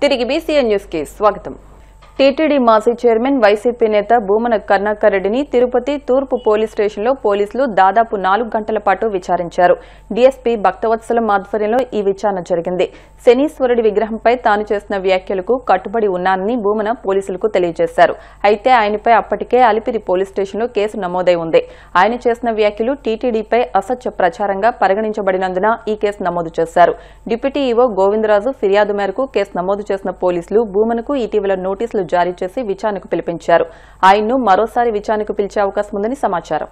తిరిగి BCN news కి స్వాగతం. టీటీడీ మాజీ చైర్మన్ వైసీపీ నేత భూమన కరుణాకర్ రెడ్డిని తిరుపతి తూర్పు పోలీస్ స్టేషన్లో పోలీసులు దాదాపు 4 గంటల పాటు విచారించారు. డీఎస్పీ భక్తవత్సలం ఆధ్వర్యంలో ఈ విచారణ జరిగింది. శనీశ్వరుడి విగ్రహంపై తాను చేసిన వ్యాఖ్యలకు కట్టుబడి ఉన్నానని భూమన పోలీసులకు తెలియజేశారు. అయితే ఆయనపై అప్పటికే అలిపిరి పోలీస్ స్టేషన్లో కేసు నమోదై ఉంది. ఆయన చేసిన వ్యాఖ్యలు టీటీడీపై అసత్య ప్రచారంగా పరిగణించబడినందున ఈ కేసు నమోదు చేశారు. డిప్యూటీ ఈవో గోవిందరాజు ఫిర్యాదు మేరకు కేసు నమోదు చేసిన పోలీసులు భూమనకు ఇటీవల నోటీసులు జారీ చేసి విచారణకు పిలిపించారు. ఆయన్ను మరోసారి విచారణకు పిలిచే అవకాశం ఉందని సమాచారం.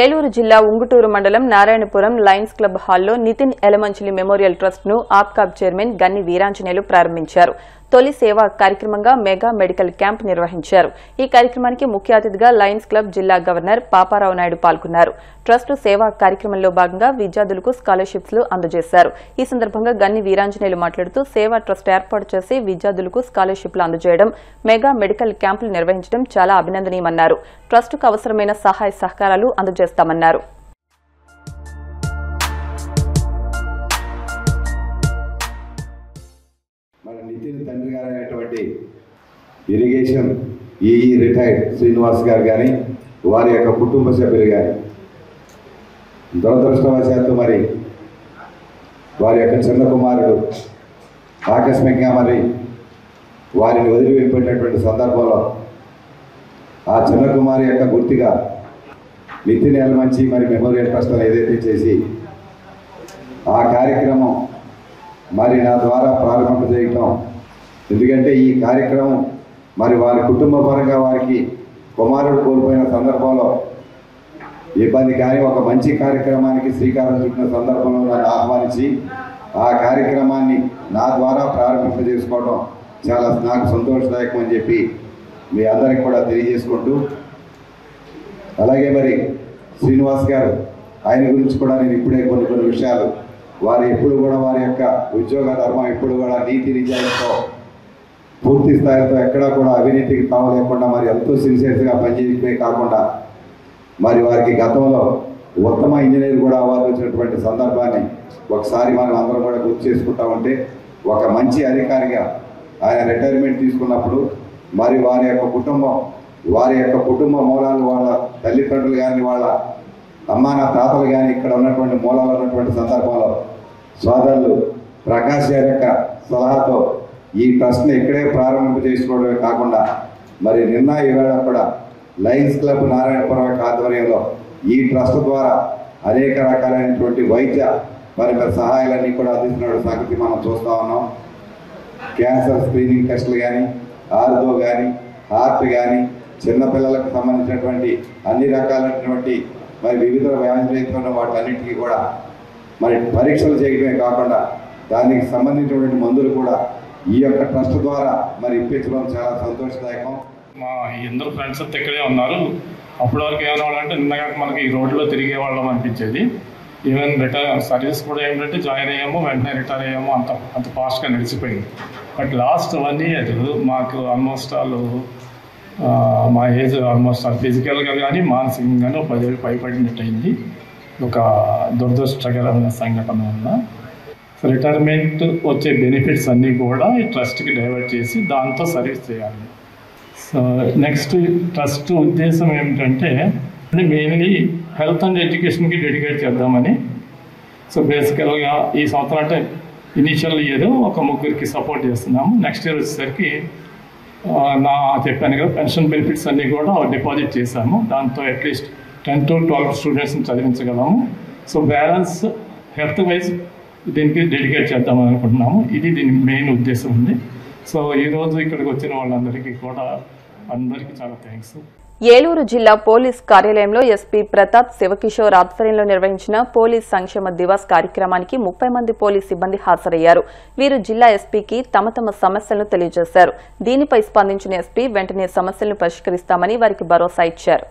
ఏలూరు జిల్లా ఉంగుటూరు మండలం నారాయణపురం లయన్స్ క్లబ్ హాల్లో నితిన్ ఎలమంచిలి మెమోరియల్ ట్రస్ట్ ను ఆప్కాబ్ చైర్మన్ గన్ని వీరాంజనేయులు ప్రారంభించారు. తొలి సేవా కార్యక్రమంగా మెగా మెడికల్ క్యాంప్ నిర్వహించారు. ఈ కార్యక్రమానికి ముఖ్య అతిథిగా లయన్స్ క్లబ్ జిల్లా గవర్నర్ పాపారావు నాయుడు పాల్గొన్నారు. ట్రస్ట్ సేవా కార్యక్రమంలో భాగంగా విద్యార్థులకు స్కాలర్షిప్స్ అందజేశారు. ఈ సందర్భంగా గన్ని వీరాంజనేయులు మాట్లాడుతూ సేవా ట్రస్ట్ ఏర్పాటు చేసి విద్యార్థులకు స్కాలర్షిప్లు అందజేయడం, మెగా మెడికల్ క్యాంపులు నిర్వహించడం చాలా అభినందనీయమన్నారు. ట్రస్టుకు అవసరమైన సహాయ సహకారాలు అందజేస్తామన్నారు. నితిన్ తండ్రి గారు అయినటువంటి ఇరిగేషన్ ఈఈ రిటైర్డ్ శ్రీనివాస్ గారు కానీ వారి యొక్క కుటుంబ సభ్యులు కానీ దురదృష్టవశాత్తు మరి వారి యొక్క చిన్న కుమారుడు ఆకస్మికంగా మరి వారిని వదిలి వెళ్ళిపోయినటువంటి సందర్భంలో ఆ చిన్న కుమారు యొక్క గుర్తుగా నితిన్ ఎలమంచి మరి మెమోరియల్ ట్రస్ట్ ఏదైతే చేసి ఆ కార్యక్రమం మరి నా ద్వారా ప్రారంభం చేయటం, ఎందుకంటే ఈ కార్యక్రమం మరి వారి కుటుంబ పరంగా వారికి కుమారుడు కోల్పోయిన సందర్భంలో ఇబ్బంది కానీ ఒక మంచి కార్యక్రమానికి శ్రీకారం చుట్టిన సందర్భంలో నన్ను ఆహ్వానించి ఆ కార్యక్రమాన్ని నా ద్వారా ప్రారంభింపజేసుకోవడం చాలా నాకు సంతోషదాయకం అని చెప్పి మీ అందరికి కూడా తెలియజేసుకుంటూ, అలాగే మరి శ్రీనివాస్ గారు ఆయన గురించి కూడా నేను ఇప్పుడే కొన్ని విషయాలు వారు ఎప్పుడు కూడా వారి యొక్క ఉద్యోగ ధర్మం ఎప్పుడు కూడా నీతి నిజాయితీతో పూర్తి స్థాయితో ఎక్కడా కూడా అవినీతికి తావు లేకుండా మరి ఎంతో సిన్సియర్గా పనిచేయడమే కాకుండా మరి వారికి గతంలో ఉత్తమ ఇంజనీర్ కూడా అవార్డు వచ్చినటువంటి సందర్భాన్ని ఒకసారి మనం అందరం కూడా గుర్తు చేసుకుంటా ఉంటే, ఒక మంచి అధికారిగా ఆయన రిటైర్మెంట్ తీసుకున్నప్పుడు మరి వారి యొక్క కుటుంబ మూలాలు వాళ్ళ తల్లిదండ్రులు కానీ వాళ్ళ అమ్మాన తాతలు కానీ ఇక్కడ ఉన్నటువంటి మూలాలు ఉన్నటువంటి సందర్భంలో సోదరులు ప్రకాష్ గారి యొక్క సలహాతో ఈ ట్రస్ట్ని ఇక్కడే ప్రారంభింప చేసుకోవడమే కాకుండా మరి నిన్న ఈవేళ కూడా లయన్స్ క్లబ్ నారాయణపురం ఆధ్వర్యంలో ఈ ట్రస్ట్ ద్వారా అనేక రకాలైనటువంటి వైద్య మరి సహాయాలన్నీ కూడా అందిస్తున్న సంగతి మనం చూస్తూ ఉన్నాం. క్యాన్సర్ స్క్రీనింగ్ టెస్టులు కానీ, ఆర్థో కానీ, హార్ట్ కానీ, చిన్నపిల్లలకు సంబంధించినటువంటి అన్ని రకాలైనటువంటి మరి వివిధ వ్యాధులు వాటన్నిటికీ కూడా మరి పరీక్షలు చేయడమే కాకుండా దానికి సంబంధించినటువంటి మందులు కూడా ఈ యొక్క ట్రస్ట్ ద్వారా మరి ఇప్పించడం చాలా సంతోషదాయకం. మా అందరూ ఫ్రెండ్స్ అంతా ఇక్కడే ఉన్నారు. అప్పటి వరకు ఏమన్నాడంటే నిన్నగా మనకి ఈ రోడ్లో తిరిగే వాళ్ళం అనిపించేది. ఈవెన్ రిటైర్ సర్వీస్ కూడా ఏంటంటే జాయిన్ అయ్యాము, వెంటనే రిటైర్ అయ్యాము, అంత ఫాస్ట్గా నడిచిపోయింది. బట్ లాస్ట్ 1 year మాకు ఆల్మోస్ట్ మా ఏజ్ ఆల్మోస్ట్ ఫిజికల్గా కానీ మానసికంగా కానీ 10 ఏళ్ళు పైపడినట్టు అయింది. ఒక దురదృష్టకరమైన సంఘటన వల్ల రిటైర్మెంట్ వచ్చే బెనిఫిట్స్ అన్నీ కూడా ఈ ట్రస్ట్కి డైవర్ట్ చేసి దాంతో సర్వీస్ చేయాలి. సో నెక్స్ట్ ట్రస్ట్ ఉద్దేశం ఏమిటంటే మెయిన్లీ హెల్త్ అండ్ ఎడ్యుకేషన్కి డెడికేట్ చేద్దామని. సో బేసికల్గా ఈ సంవత్సరం అంటే ఇనీషియల్ ఇయర్ ఒక 3 సపోర్ట్ చేస్తున్నాము. నెక్స్ట్ ఇయర్ వచ్చేసరికి చెప్పాను కదా పెన్షన్ బెనిఫిట్స్ అన్నీ కూడా డిపాజిట్ చేశాము. దాంతో అట్లీస్ట్ 10 to 12 స్టూడెంట్స్ని చదివించగలము. సో బ్యాలెన్స్ హెల్త్ వైజ్ దీనికి డెడికేట్ చేద్దామని అనుకుంటున్నాము. ఇది దీని మెయిన్ ఉద్దేశం ఉంది. సో ఈరోజు ఇక్కడికి వచ్చిన వాళ్ళందరికీ కూడా అందరికీ చాలా థ్యాంక్స్. ఏలూరు జిల్లా పోలీస్ కార్యాలయంలో ఎస్పీ ప్రతాప్ శివకిషోర్ ఆధ్వర్యంలో నిర్వహించిన పోలీస్ సంక్షేమ దివాస్ కార్యక్రమానికి 30 మంది పోలీస్ సిబ్బంది హాజరయ్యారు. వీరు జిల్లా ఎస్పీకి తమ సమస్యలను తెలియజేశారు. దీనిపై స్పందించిన ఎస్పీ వెంటనే సమస్యలను పరిష్కరిస్తామని వారికి భరోసా ఇచ్చారు.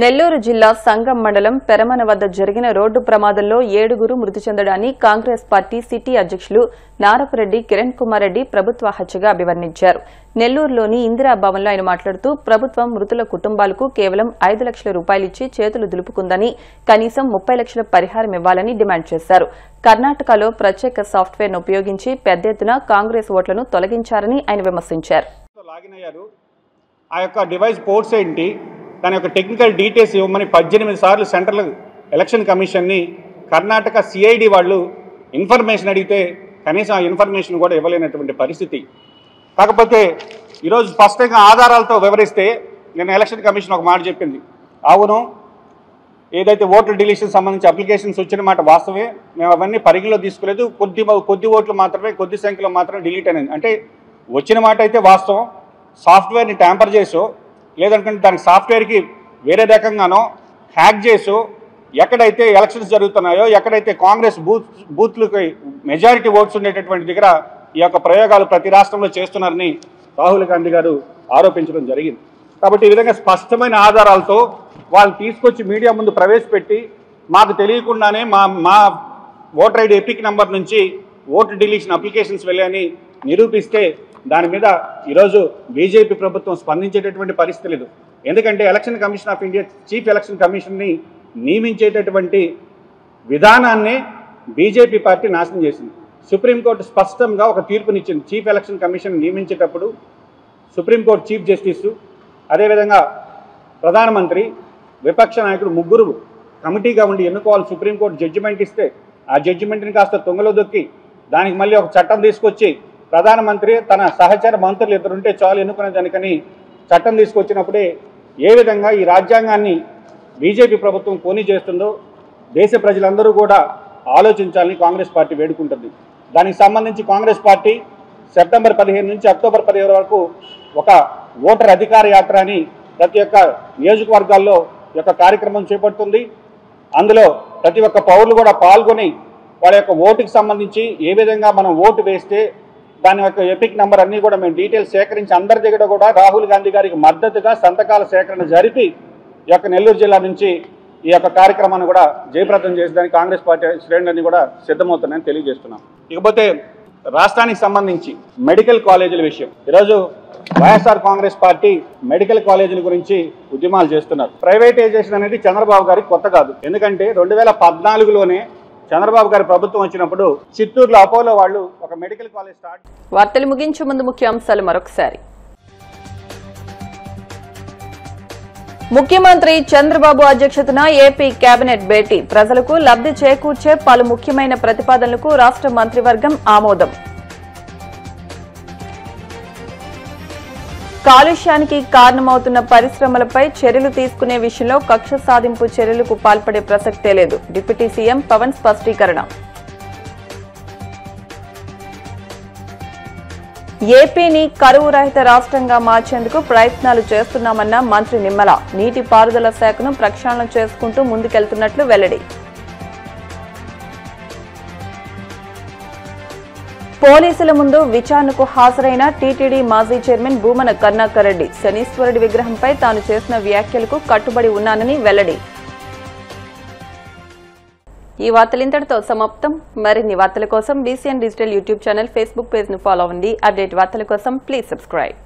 నెల్లూరు జిల్లా సంగం మండలం పెరమన వద్ద జరిగిన రోడ్డు ప్రమాదంలో 7గురు మృతి చెందడాన్ని కాంగ్రెస్ పార్టీ సిటీ అధ్యక్షులు నారపురెడ్డి కిరణ్ కుమార్ రెడ్డి ప్రభుత్వ హత్యగా అభివర్ణించారు. నెల్లూరులోని ఇందిరా భవన్లో ఆయన మాట్లాడుతూ ప్రభుత్వం మృతుల కుటుంబాలకు కేవలం 5 లక్షల రూపాయలిచ్చి చేతులు దులుపుకుందని, కనీసం 30 లక్షల పరిహారం ఇవ్వాలని డిమాండ్ చేశారు. కర్ణాటకలో ప్రత్యేక సాఫ్ట్వేర్ను ఉపయోగించి పెద్ద ఎత్తున కాంగ్రెస్ ఓట్లను తొలగించారని ఆయన విమర్శించారు. ఆ యొక్క డివైస్ పోర్ట్స్ ఏంటి, దాని యొక్క టెక్నికల్ డీటెయిల్స్ ఇవ్వమని 18 సార్లు సెంట్రల్ ఎలక్షన్ కమిషన్ని కర్ణాటక సిఐడి వాళ్ళు ఇన్ఫర్మేషన్ అడిగితే కనీసం ఆ ఇన్ఫర్మేషన్ కూడా ఇవ్వలేనటువంటి పరిస్థితి. కాకపోతే ఈరోజు స్పష్టంగా ఆధారాలతో వివరిస్తే నేను ఎలక్షన్ కమిషన్ ఒక మాట చెప్పింది. అవును, ఏదైతే ఓట్ల డిలీషన్ సంబంధించి అప్లికేషన్స్ వచ్చిన మాట వాస్తవే, మేము అవన్నీ పరిగణలో తీసుకోలేదు. కొద్ది ఓట్లు మాత్రమే, కొద్ది సంఖ్యలో మాత్రమే డిలీట్ అనేది. అంటే వచ్చిన మాట అయితే వాస్తవం. సాఫ్ట్వేర్ని ట్యాంపర్ చేసో లేదంటే దానికి సాఫ్ట్వేర్కి వేరే రకంగానో హ్యాక్ చేసో ఎక్కడైతే ఎలక్షన్స్ జరుగుతున్నాయో, ఎక్కడైతే కాంగ్రెస్ బూత్లకి మెజారిటీ ఓట్స్ ఉండేటటువంటి దగ్గర ఈ యొక్క ప్రయోగాలు ప్రతి రాష్ట్రంలో చేస్తున్నారని రాహుల్ గాంధీ గారు ఆరోపించడం జరిగింది. కాబట్టి ఈ విధంగా స్పష్టమైన ఆధారాలతో వాళ్ళు తీసుకొచ్చి మీడియా ముందు ప్రవేశపెట్టి మాకు తెలియకుండానే మా ఓటర్ ఐడి ఎపిక్ నెంబర్ నుంచి ఓటు డిలీషన్ అప్లికేషన్స్ వెళ్ళని నిరూపిస్తే దాని మీద ఈరోజు బీజేపీ ప్రభుత్వం స్పందించేటటువంటి పరిస్థితి లేదు. ఎందుకంటే election commission of India chief election కమిషన్ని నియమించేటటువంటి విధానాన్ని బీజేపీ పార్టీ నాశనం చేసింది. సుప్రీంకోర్టు స్పష్టంగా ఒక తీర్పునిచ్చింది. చీఫ్ ఎలక్షన్ కమిషన్ నియమించేటప్పుడు సుప్రీంకోర్టు చీఫ్ జస్టిస్, అదేవిధంగా ప్రధానమంత్రి, విపక్ష నాయకుడు ముగ్గురు కమిటీగా ఉండి ఎన్నుకోవాలి. సుప్రీంకోర్టు జడ్జిమెంట్ ఇస్తే ఆ జడ్జిమెంట్ని కాస్త తొంగలో దొక్కి దానికి మళ్ళీ ఒక చట్టం తీసుకొచ్చి ప్రధానమంత్రి తన సహచర మంత్రులు ఇద్దరుంటే చాలు ఎన్నుకునే దానికని చట్టం తీసుకొచ్చినప్పుడే ఏ విధంగా ఈ రాజ్యాంగాన్ని బీజేపీ ప్రభుత్వం పోనీ చేస్తుందో దేశ ప్రజలందరూ కూడా ఆలోచించాలని కాంగ్రెస్ పార్టీ వేడుకుంటుంది. దానికి సంబంధించి కాంగ్రెస్ పార్టీ సెప్టెంబర్ 15 నుంచి అక్టోబర్ 15 వరకు ఒక ఓటర్ అధికార యాత్ర అని ప్రతి ఒక్క నియోజకవర్గాల్లో యొక్క కార్యక్రమం చేపడుతుంది. అందులో ప్రతి ఒక్క పౌరులు కూడా పాల్గొని వాళ్ళ యొక్క ఓటుకి సంబంధించి ఏ విధంగా మనం ఓటు వేస్తే దాని యొక్క ఎపిక్ నెంబర్ అన్నీ కూడా మేము డీటెయిల్స్ సేకరించి అందరి దగ్గర కూడా రాహుల్ గాంధీ గారికి మద్దతుగా సంతకాల సేకరణ జరిపి ఈ యొక్క నెల్లూరు జిల్లా నుంచి ఈ యొక్క కార్యక్రమాన్ని కూడా జయప్రదం చేసేదానికి కాంగ్రెస్ పార్టీ శ్రేణులన్నీ కూడా సిద్ధమవుతున్నాయని తెలియజేస్తున్నాం. ఇకపోతే రాష్ట్రానికి సంబంధించి మెడికల్ కాలేజీల విషయం, ఈరోజు వైఎస్ఆర్ కాంగ్రెస్ పార్టీ మెడికల్ కాలేజీల గురించి ఉద్యమాలు చేస్తున్నారు. ప్రైవేటైజేషన్ అనేది చంద్రబాబు గారికి కొత్త కాదు. ఎందుకంటే 2014లోనే చంద్రబాబు గారి ప్రభుత్వం వచ్చినప్పుడు చిత్తూరులో అపోలో వాళ్ళు ఒక మెడికల్ కాలేజ్ స్టార్ట్. వార్తలు ముగించే ముందు ముఖ్యాంశాలు మరొకసారి. ముఖ్యమంత్రి చంద్రబాబు అధ్యక్షతన ఏపీ కేబినెట్ భేటీ, ప్రజలకు లబ్ధి చేకూర్చే పలు ముఖ్యమైన ప్రతిపాదనలకు రాష్ట్ర మంత్రివర్గం ఆమోదం. కాలుష్యానికి కారణమవుతున్న పరిశ్రమలపై చర్యలు తీసుకునే విషయంలో కక్ష సాధింపు చర్యలకు పాల్పడే ప్రసక్తే లేదు, డిప్యూటీ సీఎం పవన్ స్పష్టీకరణ. ఏపీని కరువు రహిత రాష్ట్రంగా మార్చేందుకు ప్రయత్నాలు చేస్తున్నామన్న మంత్రి నిమ్మల, నీటిపారుదల శాఖను ప్రక్షాళన చేసుకుంటూ ముందుకెళ్తున్నట్లు వెల్లడి. పోలీసుల ముందు విచారణకు హాజరైన టీటీడీ మాజీ చైర్మన్ భూమన కరుణాకర్ రెడ్డి, శనీశ్వరుడి విగ్రహంపై తాను చేసిన వ్యాఖ్యలకు కట్టుబడి ఉన్నానని వెల్లడి. ఈ వార్తలు ఇంతటితో సమాప్తం. మరిన్ని వార్తల కోసం BCN digital YouTube channel, Facebook page ను ఫాలో అవ్వండి. అప్డేట్ వార్తల కోసం ప్లీజ్ సబ్స్క్రైబ్.